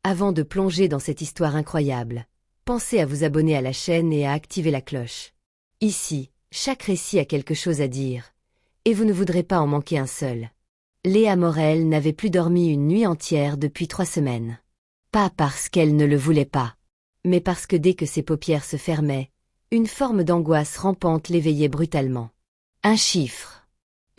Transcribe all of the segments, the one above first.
Avant de plonger dans cette histoire incroyable, pensez à vous abonner à la chaîne et à activer la cloche. Ici, chaque récit a quelque chose à dire, et vous ne voudrez pas en manquer un seul. Léa Morel n'avait plus dormi une nuit entière depuis 3 semaines. Pas parce qu'elle ne le voulait pas, mais parce que dès que ses paupières se fermaient, une forme d'angoisse rampante l'éveillait brutalement. Un chiffre.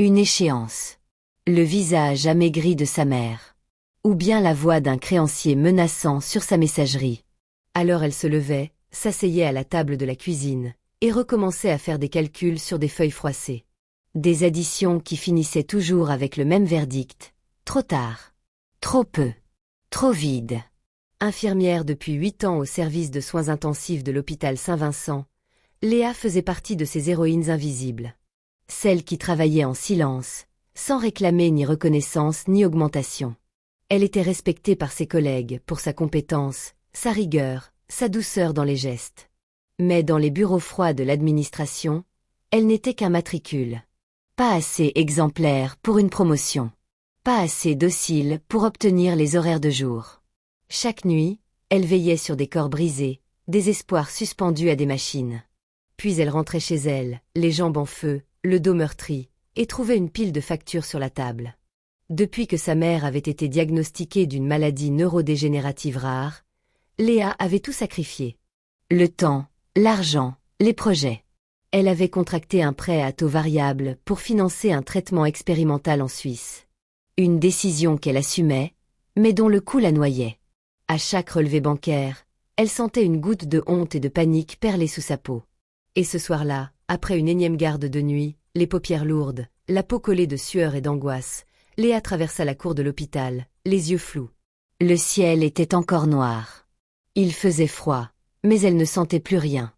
Une échéance. Le visage amaigri de sa mère. Ou bien la voix d'un créancier menaçant sur sa messagerie. Alors elle se levait, s'asseyait à la table de la cuisine, et recommençait à faire des calculs sur des feuilles froissées. Des additions qui finissaient toujours avec le même verdict. Trop tard. Trop peu. Trop vide. Infirmière depuis 8 ans au service de soins intensifs de l'hôpital Saint-Vincent, Léa faisait partie de ces héroïnes invisibles. Celles qui travaillaient en silence, sans réclamer ni reconnaissance ni augmentation. Elle était respectée par ses collègues pour sa compétence, sa rigueur, sa douceur dans les gestes. Mais dans les bureaux froids de l'administration, elle n'était qu'un matricule. Pas assez exemplaire pour une promotion. Pas assez docile pour obtenir les horaires de jour. Chaque nuit, elle veillait sur des corps brisés, des espoirs suspendus à des machines. Puis elle rentrait chez elle, les jambes en feu, le dos meurtri, et trouvait une pile de factures sur la table. Depuis que sa mère avait été diagnostiquée d'une maladie neurodégénérative rare, Léa avait tout sacrifié. Le temps, l'argent, les projets. Elle avait contracté un prêt à taux variable pour financer un traitement expérimental en Suisse. Une décision qu'elle assumait, mais dont le coût la noyait. À chaque relevé bancaire, elle sentait une goutte de honte et de panique perler sous sa peau. Et ce soir-là, après une énième garde de nuit, les paupières lourdes, la peau collée de sueur et d'angoisse, Léa traversa la cour de l'hôpital, les yeux flous. Le ciel était encore noir. Il faisait froid, mais elle ne sentait plus rien.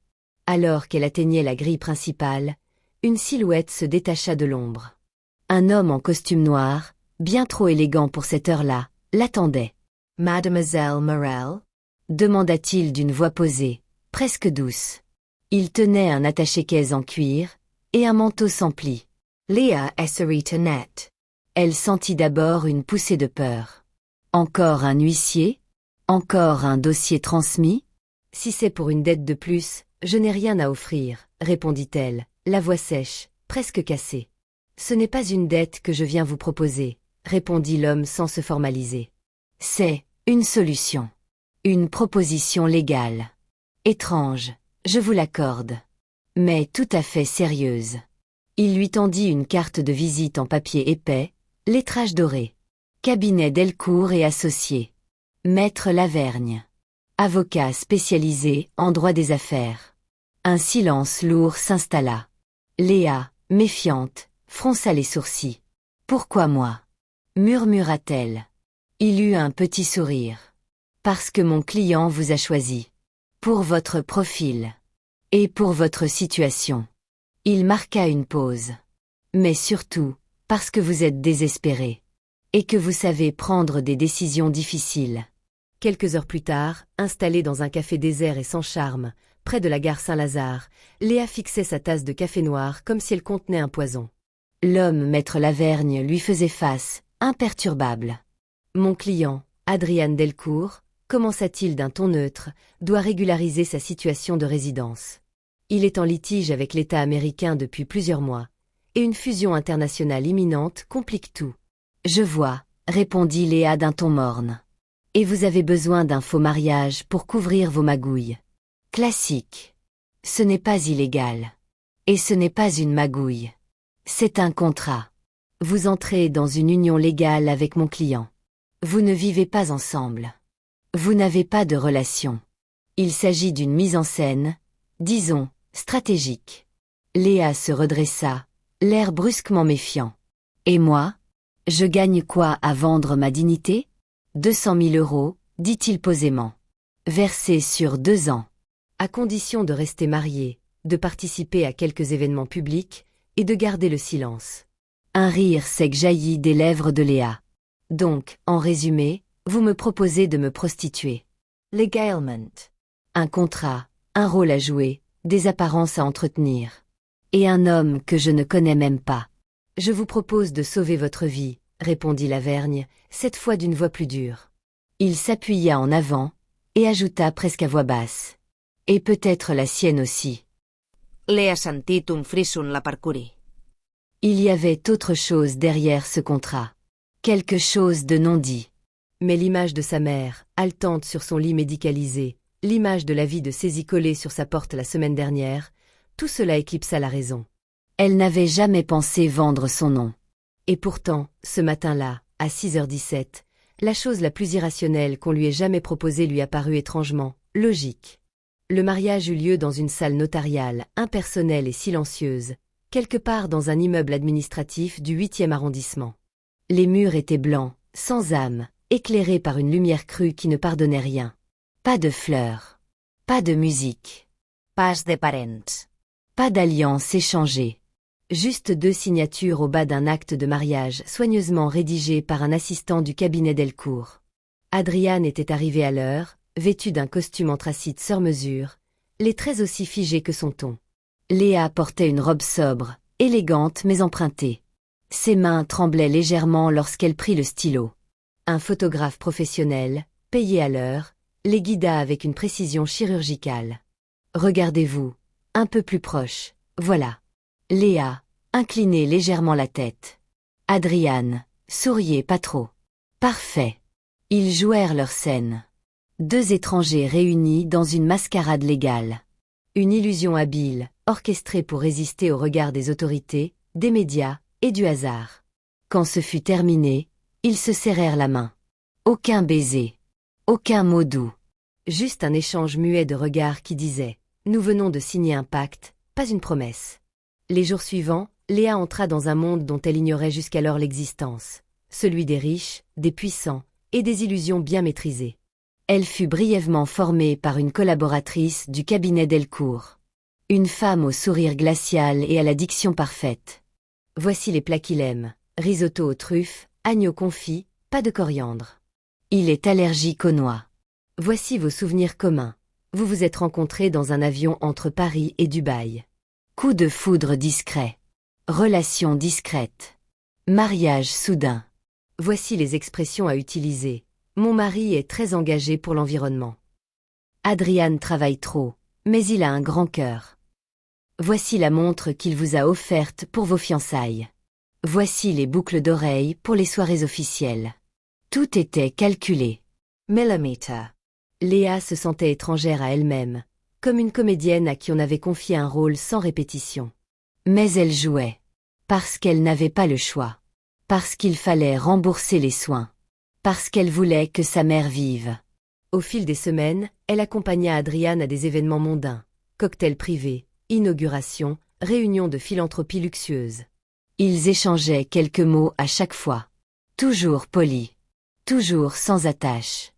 Alors qu'elle atteignait la grille principale, une silhouette se détacha de l'ombre. Un homme en costume noir, bien trop élégant pour cette heure-là, l'attendait. « Mademoiselle Morel ?» demanda-t-il d'une voix posée, presque douce. Il tenait un attaché-caisse en cuir et un manteau sans plis. Léa Esserita net. Elle sentit d'abord une poussée de peur. Encore un huissier? Encore un dossier transmis? Si c'est pour une dette de plus, je n'ai rien à offrir, répondit-elle, la voix sèche, presque cassée. Ce n'est pas une dette que je viens vous proposer, répondit l'homme sans se formaliser. C'est une solution. Une proposition légale. Étrange, je vous l'accorde. Mais tout à fait sérieuse. Il lui tendit une carte de visite en papier épais, lettrage doré. Cabinet Delcourt et associés. Maître Lavergne. Avocat spécialisé en droit des affaires. Un silence lourd s'installa. Léa, méfiante, fronça les sourcils. « Pourquoi moi ?» murmura-t-elle. Il eut un petit sourire. « Parce que mon client vous a choisi. Pour votre profil. Et pour votre situation. » Il marqua une pause. « Mais surtout, parce que vous êtes désespéré. Et que vous savez prendre des décisions difficiles. » Quelques heures plus tard, installée dans un café désert et sans charme, près de la gare Saint-Lazare, Léa fixait sa tasse de café noir comme si elle contenait un poison. L'homme, maître Lavergne, lui faisait face, imperturbable. « Mon client, Adrian Delcourt, commença-t-il d'un ton neutre, doit régulariser sa situation de résidence. Il est en litige avec l'État américain depuis plusieurs mois, et une fusion internationale imminente complique tout. »« Je vois, » répondit Léa d'un ton morne. « Et vous avez besoin d'un faux mariage pour couvrir vos magouilles. Classique. Ce n'est pas illégal. Et ce n'est pas une magouille. C'est un contrat. Vous entrez dans une union légale avec mon client. Vous ne vivez pas ensemble. Vous n'avez pas de relation. Il s'agit d'une mise en scène, disons, stratégique. » Léa se redressa, l'air brusquement méfiant. « Et moi? Je gagne quoi à vendre ma dignité ? 200 000 €, dit-il posément. Versés sur 2 ans. À condition de rester marié, de participer à quelques événements publics et de garder le silence. » Un rire sec jaillit des lèvres de Léa. « Donc, en résumé, vous me proposez de me prostituer. Legalement. Un contrat, un rôle à jouer, des apparences à entretenir. Et un homme que je ne connais même pas. Je vous propose de sauver votre vie, répondit Lavergne, cette fois d'une voix plus dure. Il s'appuya en avant, et ajouta presque à voix basse. Et peut-être la sienne aussi. L'he sentit un frisson la parcourir. Il y avait autre chose derrière ce contrat. Quelque chose de non dit. Mais l'image de sa mère, haletante sur son lit médicalisé, l'image de la vie de Saisie collée sur sa porte la semaine dernière, tout cela éclipsa la raison. Elle n'avait jamais pensé vendre son nom. Et pourtant, ce matin-là, à 6h17, la chose la plus irrationnelle qu'on lui ait jamais proposée lui apparut étrangement logique. Le mariage eut lieu dans une salle notariale, impersonnelle et silencieuse, quelque part dans un immeuble administratif du 8e arrondissement. Les murs étaient blancs, sans âme, éclairés par une lumière crue qui ne pardonnait rien. Pas de fleurs. Pas de musique. Pas de parents. Pas d'alliance échangée. Juste 2 signatures au bas d'un acte de mariage soigneusement rédigé par un assistant du cabinet Delcourt. Adriane était arrivée à l'heure, vêtue d'un costume anthracite sur mesure, les traits aussi figés que son ton. Léa portait une robe sobre, élégante mais empruntée. Ses mains tremblaient légèrement lorsqu'elle prit le stylo. Un photographe professionnel, payé à l'heure, les guida avec une précision chirurgicale. « Regardez-vous, un peu plus proche, voilà. » Léa, inclinait légèrement la tête. Adriane, souriez pas trop. Parfait. Ils jouèrent leur scène. 2 étrangers réunis dans une mascarade légale. Une illusion habile, orchestrée pour résister au regard des autorités, des médias et du hasard. Quand ce fut terminé, ils se serrèrent la main. Aucun baiser. Aucun mot doux. Juste un échange muet de regards qui disait « Nous venons de signer un pacte, pas une promesse ». Les jours suivants, Léa entra dans un monde dont elle ignorait jusqu'alors l'existence, celui des riches, des puissants et des illusions bien maîtrisées. Elle fut brièvement formée par une collaboratrice du cabinet Delcourt. Une femme au sourire glacial et à la diction parfaite. Voici les plats qu'il aime, risotto aux truffes, agneau confit, pas de coriandre. Il est allergique aux noix. Voici vos souvenirs communs. Vous vous êtes rencontrés dans un avion entre Paris et Dubaï. Coup de foudre discret. Relation discrète. Mariage soudain. Voici les expressions à utiliser. Mon mari est très engagé pour l'environnement. Adriane travaille trop, mais il a un grand cœur. Voici la montre qu'il vous a offerte pour vos fiançailles. Voici les boucles d'oreilles pour les soirées officielles. Tout était calculé. Millimeter. Léa se sentait étrangère à elle-même, comme une comédienne à qui on avait confié un rôle sans répétition. Mais elle jouait. Parce qu'elle n'avait pas le choix. Parce qu'il fallait rembourser les soins. Parce qu'elle voulait que sa mère vive. Au fil des semaines, elle accompagna Adriane à des événements mondains. Cocktails privés, inaugurations, réunions de philanthropie luxueuses. Ils échangeaient quelques mots à chaque fois. Toujours polis. Toujours sans attache.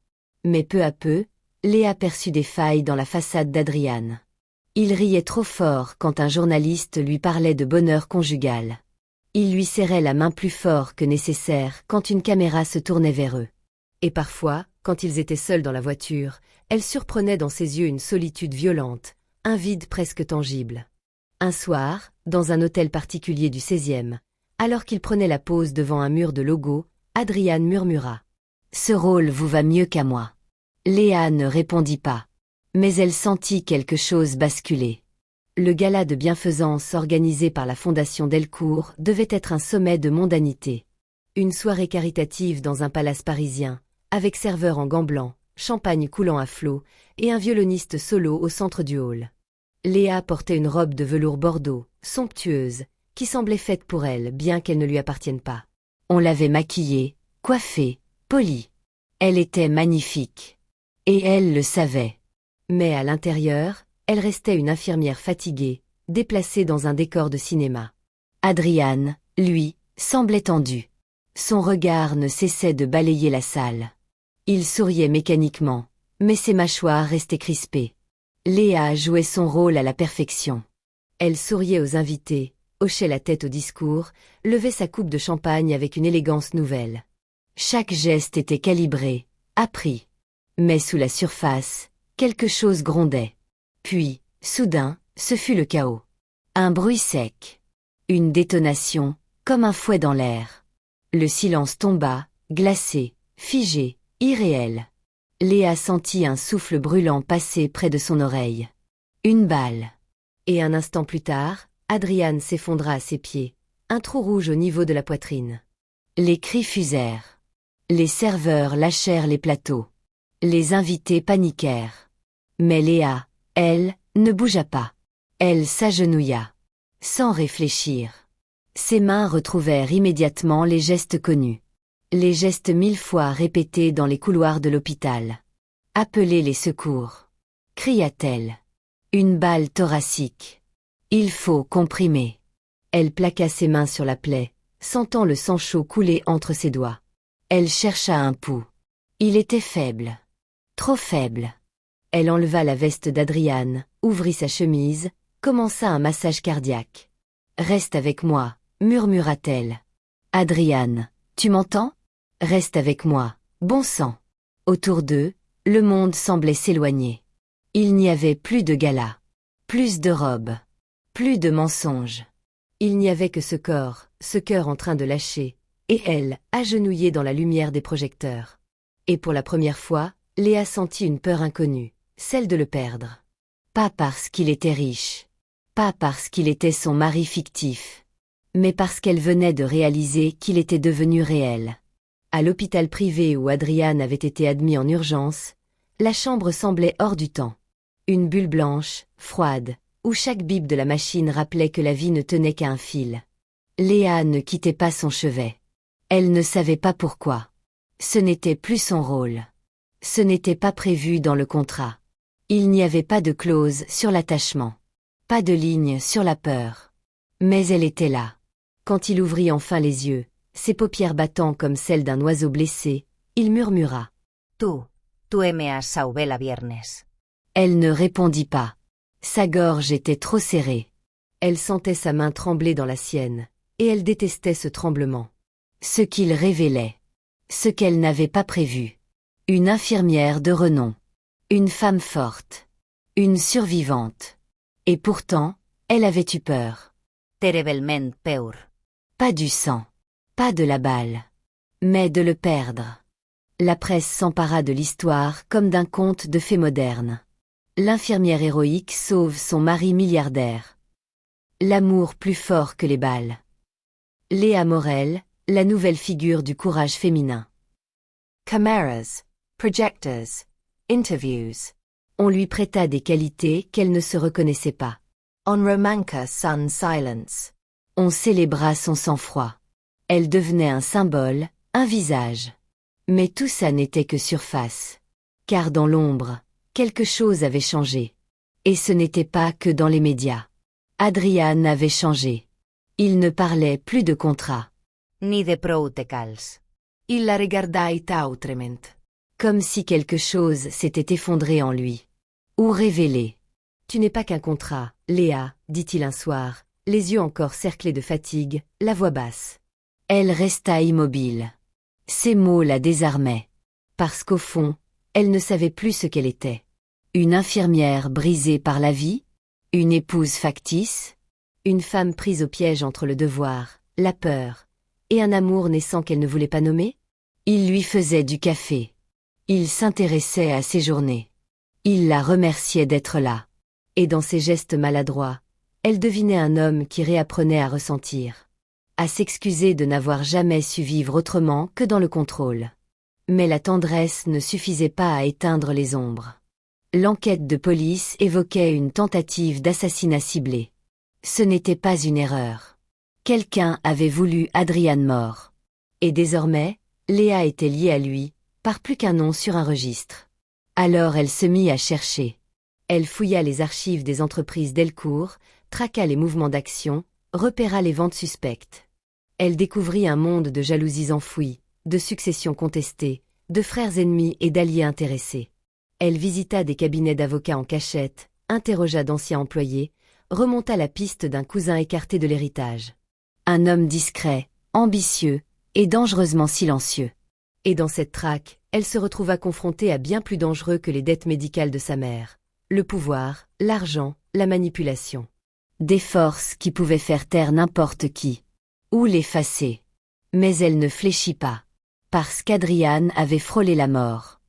Mais peu à peu, Léa perçut des failles dans la façade d'Adriane. Il riait trop fort quand un journaliste lui parlait de bonheur conjugal. Il lui serrait la main plus fort que nécessaire quand une caméra se tournait vers eux. Et parfois, quand ils étaient seuls dans la voiture, elle surprenait dans ses yeux une solitude violente, un vide presque tangible. Un soir, dans un hôtel particulier du 16e, alors qu'il prenait la pose devant un mur de logo, Adriane murmura « Ce rôle vous va mieux qu'à moi ». Léa ne répondit pas. Mais elle sentit quelque chose basculer. Le gala de bienfaisance organisé par la Fondation Delcourt devait être un sommet de mondanité. Une soirée caritative dans un palace parisien, avec serveur en gants blancs, champagne coulant à flots, et un violoniste solo au centre du hall. Léa portait une robe de velours bordeaux, somptueuse, qui semblait faite pour elle, bien qu'elle ne lui appartienne pas. On l'avait maquillée, coiffée, polie. Elle était magnifique. Et elle le savait. Mais à l'intérieur, elle restait une infirmière fatiguée, déplacée dans un décor de cinéma. Adriane, lui, semblait tendu. Son regard ne cessait de balayer la salle. Il souriait mécaniquement, mais ses mâchoires restaient crispées. Léa jouait son rôle à la perfection. Elle souriait aux invités, hochait la tête au discours, levait sa coupe de champagne avec une élégance nouvelle. Chaque geste était calibré, appris. Mais sous la surface, quelque chose grondait. Puis, soudain, ce fut le chaos. Un bruit sec. Une détonation, comme un fouet dans l'air. Le silence tomba, glacé, figé, irréel. Léa sentit un souffle brûlant passer près de son oreille. Une balle. Et un instant plus tard, Adrian s'effondra à ses pieds, un trou rouge au niveau de la poitrine. Les cris fusèrent. Les serveurs lâchèrent les plateaux. Les invités paniquèrent. Mais Léa, elle, ne bougea pas. Elle s'agenouilla. Sans réfléchir. Ses mains retrouvèrent immédiatement les gestes connus. Les gestes 1000 fois répétés dans les couloirs de l'hôpital. Appelez les secours. Cria-t-elle. Une balle thoracique. Il faut comprimer. Elle plaqua ses mains sur la plaie, sentant le sang chaud couler entre ses doigts. Elle chercha un pouls. Il était faible. Trop faible. Elle enleva la veste d'Adrian, ouvrit sa chemise, commença un massage cardiaque. « Reste avec moi », murmura-t-elle. « Adrian, tu m'entends ? Reste avec moi, bon sang. » Autour d'eux, le monde semblait s'éloigner. Il n'y avait plus de gala, plus de robes, plus de mensonges. Il n'y avait que ce corps, ce cœur en train de lâcher, et elle, agenouillée dans la lumière des projecteurs. Et pour la première fois, Léa sentit une peur inconnue, celle de le perdre. Pas parce qu'il était riche, pas parce qu'il était son mari fictif, mais parce qu'elle venait de réaliser qu'il était devenu réel. À l'hôpital privé où Adrian avait été admis en urgence, la chambre semblait hors du temps. Une bulle blanche, froide, où chaque bip de la machine rappelait que la vie ne tenait qu'à un fil. Léa ne quittait pas son chevet. Elle ne savait pas pourquoi. Ce n'était plus son rôle. Ce n'était pas prévu dans le contrat. Il n'y avait pas de clause sur l'attachement. Pas de ligne sur la peur. Mais elle était là. Quand il ouvrit enfin les yeux, ses paupières battant comme celles d'un oiseau blessé, il murmura. « Tu me has sauvé la viernes. » Elle ne répondit pas. Sa gorge était trop serrée. Elle sentait sa main trembler dans la sienne, et elle détestait ce tremblement. Ce qu'il révélait. Ce qu'elle n'avait pas prévu. Une infirmière de renom. Une femme forte. Une survivante. Et pourtant, elle avait eu peur. Terriblement peur. Pas du sang. Pas de la balle. Mais de le perdre. La presse s'empara de l'histoire comme d'un conte de fées modernes. L'infirmière héroïque sauve son mari milliardaire. L'amour plus fort que les balles. Léa Morel, la nouvelle figure du courage féminin. Cameras, projectors, interviews. On lui prêta des qualités qu'elle ne se reconnaissait pas. On Romanca sun silence. On célébra son sang-froid. Elle devenait un symbole, un visage. Mais tout ça n'était que surface. Car dans l'ombre, quelque chose avait changé. Et ce n'était pas que dans les médias. Adrian avait changé. Il ne parlait plus de contrat. Ni de protocols. Il la regardait autrement. Comme si quelque chose s'était effondré en lui. Ou révélé. Tu n'es pas qu'un contrat, Léa, dit-il un soir, les yeux encore cerclés de fatigue, la voix basse. Elle resta immobile. Ces mots la désarmaient. Parce qu'au fond, elle ne savait plus ce qu'elle était. Une infirmière brisée par la vie? Une épouse factice? Une femme prise au piège entre le devoir, la peur, et un amour naissant qu'elle ne voulait pas nommer? Il lui faisait du café. Il s'intéressait à ses journées. Il la remerciait d'être là. Et dans ses gestes maladroits, elle devinait un homme qui réapprenait à ressentir. À s'excuser de n'avoir jamais su vivre autrement que dans le contrôle. Mais la tendresse ne suffisait pas à éteindre les ombres. L'enquête de police évoquait une tentative d'assassinat ciblé. Ce n'était pas une erreur. Quelqu'un avait voulu Adrian mort. Et désormais, Léa était liée à lui, par plus qu'un nom sur un registre. Alors elle se mit à chercher. Elle fouilla les archives des entreprises Delcourt, traqua les mouvements d'action, repéra les ventes suspectes. Elle découvrit un monde de jalousies enfouies, de successions contestées, de frères ennemis et d'alliés intéressés. Elle visita des cabinets d'avocats en cachette, interrogea d'anciens employés, remonta la piste d'un cousin écarté de l'héritage. Un homme discret, ambitieux et dangereusement silencieux. Et dans cette traque, elle se retrouva confrontée à bien plus dangereux que les dettes médicales de sa mère. Le pouvoir, l'argent, la manipulation. Des forces qui pouvaient faire taire n'importe qui. Ou l'effacer. Mais elle ne fléchit pas. Parce qu'Adrian avait frôlé la mort.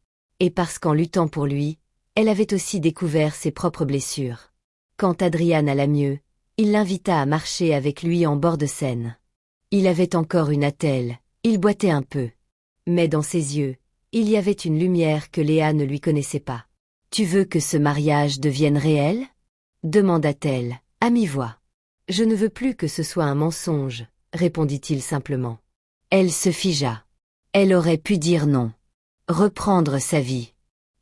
Et parce qu'en luttant pour lui, elle avait aussi découvert ses propres blessures. Quand Adrian alla mieux, il l'invita à marcher avec lui en bord de Seine. Il avait encore une attelle, il boitait un peu. Mais dans ses yeux, il y avait une lumière que Léa ne lui connaissait pas. « Tu veux que ce mariage devienne réel ?» demanda-t-elle, à mi-voix. « Je ne veux plus que ce soit un mensonge, » répondit-il simplement. Elle se figea. Elle aurait pu dire non. Reprendre sa vie.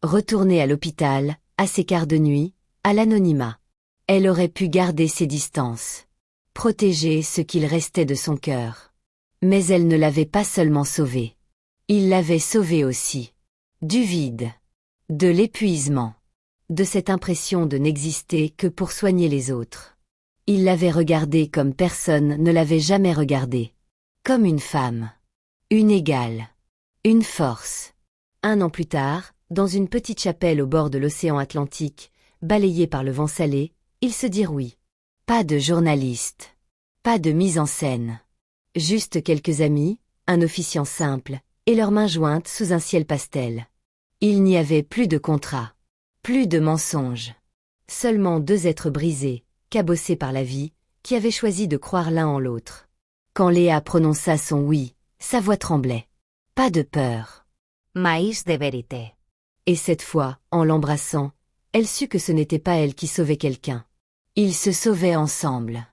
Retourner à l'hôpital, à ses quarts de nuit, à l'anonymat. Elle aurait pu garder ses distances. Protéger ce qu'il restait de son cœur. Mais elle ne l'avait pas seulement sauvé. Il l'avait sauvé aussi. Du vide. De l'épuisement. De cette impression de n'exister que pour soigner les autres. Il l'avait regardée comme personne ne l'avait jamais regardée. Comme une femme. Une égale. Une force. 1 an plus tard, dans une petite chapelle au bord de l'océan Atlantique, balayée par le vent salé, ils se dirent oui. Pas de journaliste. Pas de mise en scène. Juste quelques amis, un officiant simple, et leurs mains jointes sous un ciel pastel. Il n'y avait plus de contrat. Plus de mensonges. Seulement 2 êtres brisés, cabossés par la vie, qui avaient choisi de croire l'un en l'autre. Quand Léa prononça son oui, sa voix tremblait. Pas de peur. Maïs de vérité. Et cette fois, en l'embrassant, elle sut que ce n'était pas elle qui sauvait quelqu'un. Ils se sauvaient ensemble.